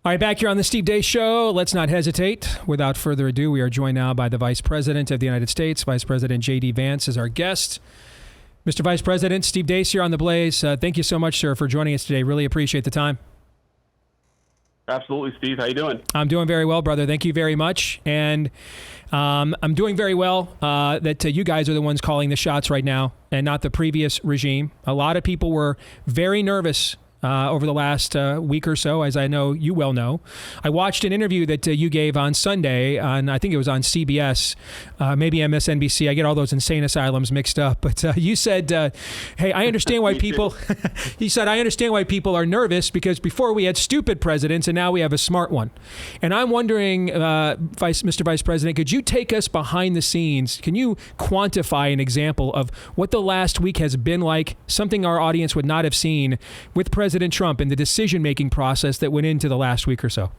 All right, back here on the Steve Deace Show. Let's not hesitate. Without further ado, we are joined now by the Vice President of the United States. Vice President JD Vance is our guest. Mr. Vice President, Steve Deace here on The Blaze. Thank you so much, sir, for joining us today. Really appreciate the time. Absolutely, Steve. How you doing? I'm doing very well, brother. Thank you very much. And I'm doing very well that you guys are the ones calling the shots right now and not the previous regime. A lot of people were very nervous over the last week or so, as I know you well know. I watched an interview that you gave on Sunday, I think it was on CBS, maybe MSNBC. I get all those insane asylums mixed up. But you said, hey, I understand why people, he said, I understand why people are nervous because before we had stupid presidents and now we have a smart one. And I'm wondering, Mr. Vice President, could you take us behind the scenes? Can you quantify an example of what the last week has been like, something our audience would not have seen with President Trump and the decision-making process that went into the last week or so?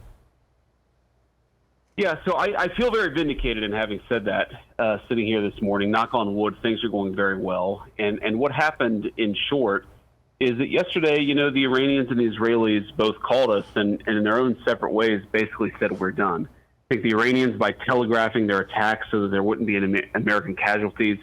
Yeah, so I feel very vindicated in having said that, sitting here this morning. Knock on wood, things are going very well. And what happened, in short, is that yesterday, the Iranians and the Israelis both called us and in their own separate ways basically said, we're done. I think the Iranians by telegraphing their attacks so that there wouldn't be any American casualties.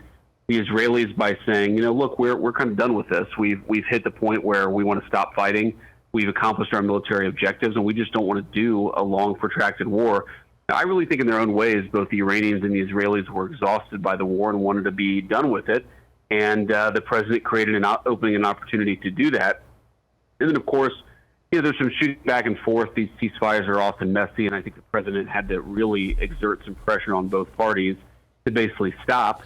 The Israelis by saying, look, we're kind of done with this. We've hit the point where we want to stop fighting. We've accomplished our military objectives, and we just don't want to do a long, protracted war. Now, I really think in their own ways, both the Iranians and the Israelis were exhausted by the war and wanted to be done with it. And the president created an opening and opportunity to do that. And then, of course, there's some shooting back and forth. These ceasefires are often messy, and I think the president had to really exert some pressure on both parties to basically stop.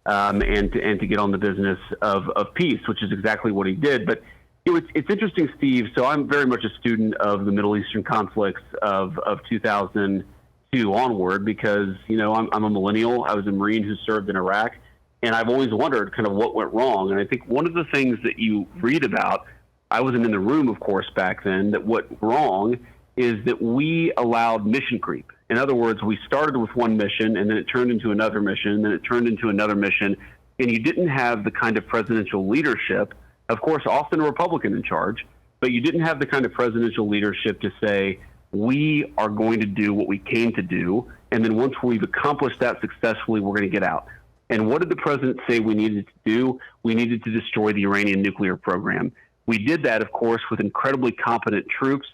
And to get on the business of peace, which is exactly what he did. But it's interesting, Steve. So I'm very much a student of the Middle Eastern conflicts of 2002 onward because, I'm a millennial. I was a Marine who served in Iraq. And I've always wondered kind of what went wrong. And I think one of the things that you read about, I wasn't in the room, of course, back then, that what wrong is that we allowed mission creep. In other words, we started with one mission, and then it turned into another mission, and then it turned into another mission, and you didn't have the kind of presidential leadership, of course, often a Republican in charge, but you didn't have the kind of presidential leadership to say, we are going to do what we came to do, and then once we've accomplished that successfully, we're going to get out. And what did the president say we needed to do? We needed to destroy the Iranian nuclear program. We did that, of course, with incredibly competent troops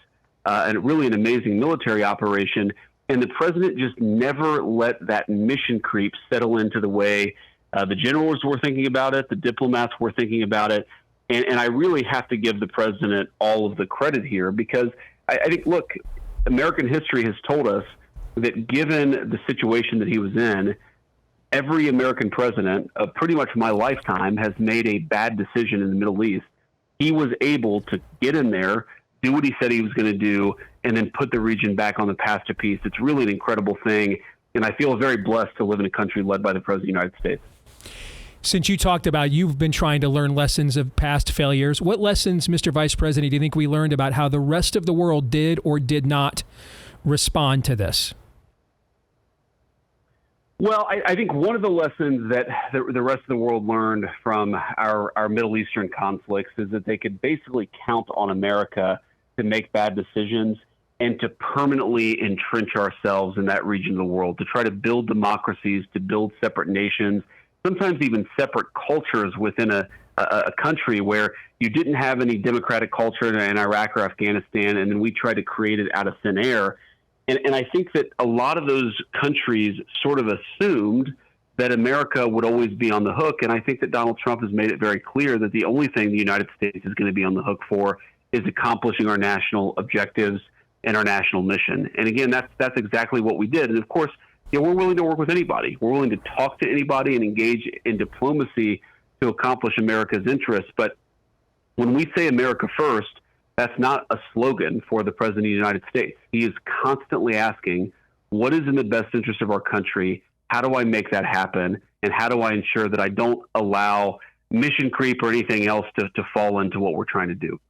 and really an amazing military operation. And the president just never let that mission creep settle into the way the generals were thinking about it, the diplomats were thinking about it. And I really have to give the president all of the credit here because I think, look, American history has told us that given the situation that he was in, every American president of pretty much my lifetime has made a bad decision in the Middle East. He was able to get in there, do what he said he was going to do, and then put the region back on the path to peace. It's really an incredible thing, and I feel very blessed to live in a country led by the President of the United States. Since you talked about you've been trying to learn lessons of past failures, what lessons, Mr. Vice President, do you think we learned about how the rest of the world did or did not respond to this? Well, I think one of the lessons that the rest of the world learned from our Middle Eastern conflicts is that they could basically count on America to make bad decisions and to permanently entrench ourselves in that region of the world, to try to build democracies, to build separate nations, sometimes even separate cultures within a country where you didn't have any democratic culture in Iraq or Afghanistan, and then we tried to create it out of thin air. And I think that a lot of those countries sort of assumed that America would always be on the hook. And I think that Donald Trump has made it very clear that the only thing the United States is going to be on the hook for is accomplishing our national objectives and our national mission. And again, that's exactly what we did. And of course, we're willing to work with anybody. We're willing to talk to anybody and engage in diplomacy to accomplish America's interests. But when we say America first, that's not a slogan for the President of the United States. He is constantly asking, what is in the best interest of our country? How do I make that happen? And how do I ensure that I don't allow mission creep or anything else to fall into what we're trying to do?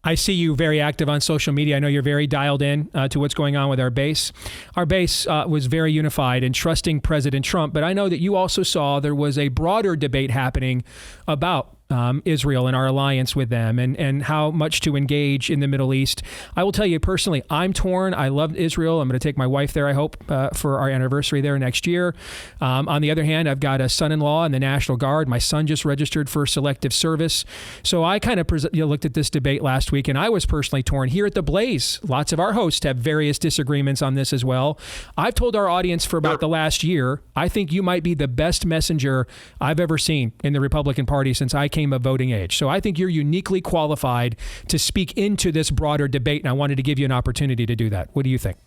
I see you very active on social media. I know you're very dialed in to what's going on with our base. Our base was very unified in trusting President Trump, but I know that you also saw there was a broader debate happening about Israel and our alliance with them and how much to engage in the Middle East. I will tell you personally, I'm torn. I love Israel. I'm going to take my wife there, I hope, for our anniversary there next year. On the other hand, I've got a son-in-law in the National Guard. My son just registered for selective service. So I kind of looked at this debate last week, and I was personally torn. Here at The Blaze, lots of our hosts have various disagreements on this as well. I've told our audience for about the last year, I think you might be the best messenger I've ever seen in the Republican Party since I came of voting age. So I think you're uniquely qualified to speak into this broader debate, and I wanted to give you an opportunity to do that. What do you think?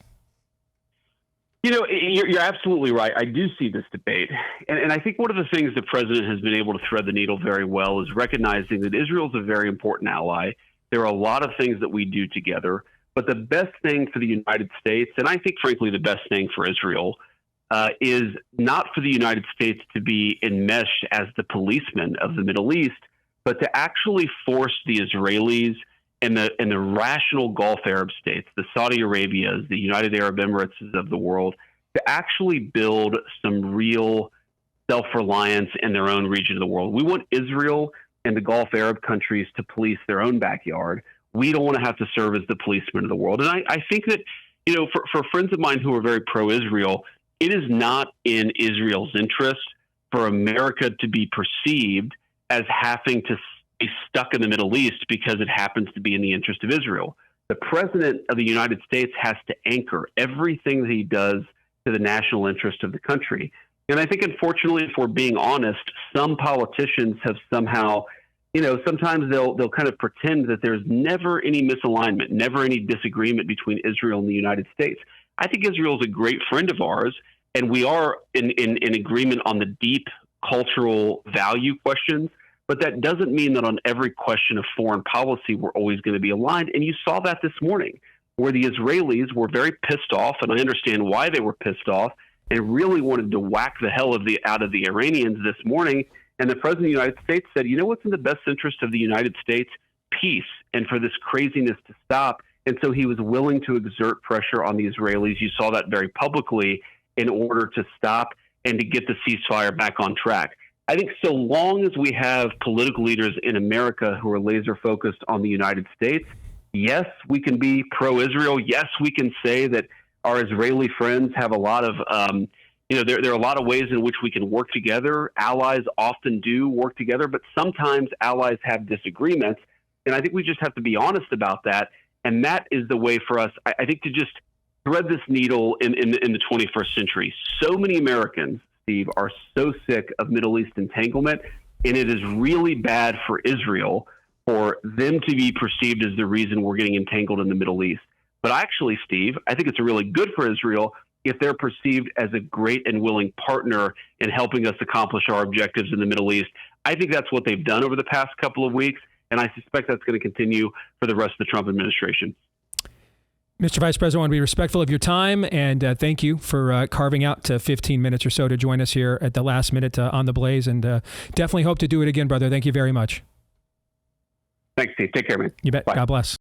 You know, you're absolutely right. I do see this debate. And I think one of the things the president has been able to thread the needle very well is recognizing that Israel is a very important ally. There are a lot of things that we do together, but the best thing for the United States, and I think, frankly, the best thing for Israel, is not for the United States to be enmeshed as the policeman of the Middle East, but to actually force the Israelis and the rational Gulf Arab states, the Saudi Arabias, the United Arab Emirates of the world, to actually build some real self-reliance in their own region of the world. We want Israel and the Gulf Arab countries to police their own backyard. We don't want to have to serve as the policemen of the world. And I think that, you know, for friends of mine who are very pro-Israel, it is not in Israel's interest for America to be perceived as having to be stuck in the Middle East because it happens to be in the interest of Israel. The president of the United States has to anchor everything that he does to the national interest of the country. And I think, unfortunately, if we're being honest, some politicians have somehow, you know, sometimes they'll kind of pretend that there's never any misalignment, never any disagreement between Israel and the United States. I think Israel is a great friend of ours, and we are in agreement on the deep cultural value questions. But that doesn't mean that on every question of foreign policy, we're always going to be aligned. And you saw that this morning, where the Israelis were very pissed off, and I understand why they were pissed off, and really wanted to whack the hell out of the Iranians this morning. And the president of the United States said, you know what's in the best interest of the United States? Peace, and for this craziness to stop. And so he was willing to exert pressure on the Israelis. You saw that very publicly in order to stop and to get the ceasefire back on track. I think so long as we have political leaders in America who are laser focused on the United States, yes, we can be pro-Israel. Yes, we can say that our Israeli friends have a lot of, there are a lot of ways in which we can work together. Allies often do work together, but sometimes allies have disagreements. And I think we just have to be honest about that. And that is the way for us, I think, to just thread this needle in the 21st century. So many Americans, Steve, are so sick of Middle East entanglement, and it is really bad for Israel for them to be perceived as the reason we're getting entangled in the Middle East. But actually, Steve, I think it's really good for Israel if they're perceived as a great and willing partner in helping us accomplish our objectives in the Middle East. I think that's what they've done over the past couple of weeks, and I suspect that's going to continue for the rest of the Trump administration. Mr. Vice President, I want to be respectful of your time, and thank you for carving out 15 minutes or so to join us here at the last minute on The Blaze, and definitely hope to do it again, brother. Thank you very much. Thanks, Steve. Take care, man. You bet. Bye. God bless.